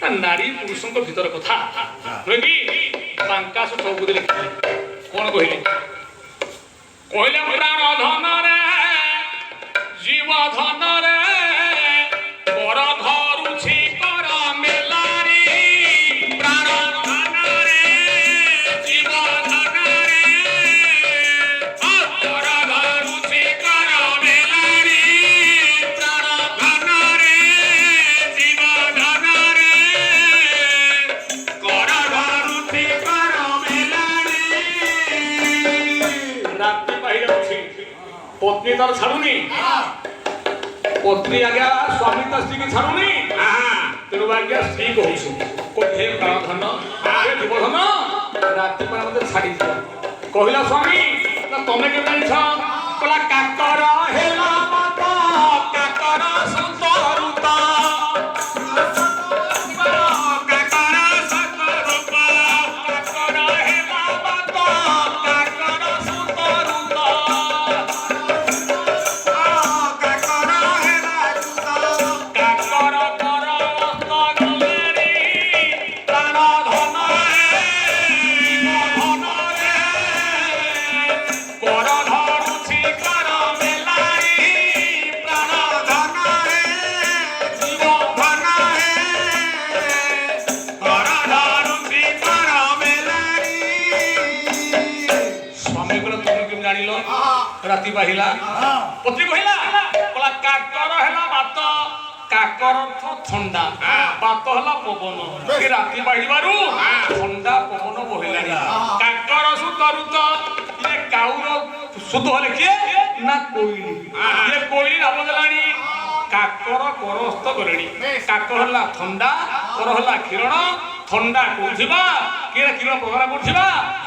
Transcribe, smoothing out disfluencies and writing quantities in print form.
नारी पुरुषों भीतर कथा कि बांकाश चौबुदी लिखिले कौन कहले कहले प्राण धन रे जीव धन रे पर धरुछि कर मेलारी प्राण धन रे जीव धन रे पर धरुछि कर मेलारी प्राण धन रे जीव धन रे कर धरुछि कर मेलारी राति बाहिर अछि पत्नी तार छाड़ुनी पत्नी आज्ञा स्वामी ता स्त्री की छाड़ुनी तेणु आज्ञा स्त्री कहूछु हे प्राणधन हे जीवधन राति पर मते छाड़ी दियो कहिला स्वामी ना तमे के जानिछ कला काकर हेला माता काकर सुतरुता काकर सतरूपा काकर हेला माता काकर सुतरुता राति बाहिला पत्नी कहिला कला काकर हैला बात काकर अर्थ ठंडा बात हला पवन कि राति बाहिबारु ठंडा पवन बहिलानी काकर सुतरुत ये काउर सुत हले के ना कोइली ये कोइली नाम देलानी काकर करस्त करेणी काकर हला ठंडा कर हला किरण ठंडा कोथिबा कि किरण प्रभाव कोथिबा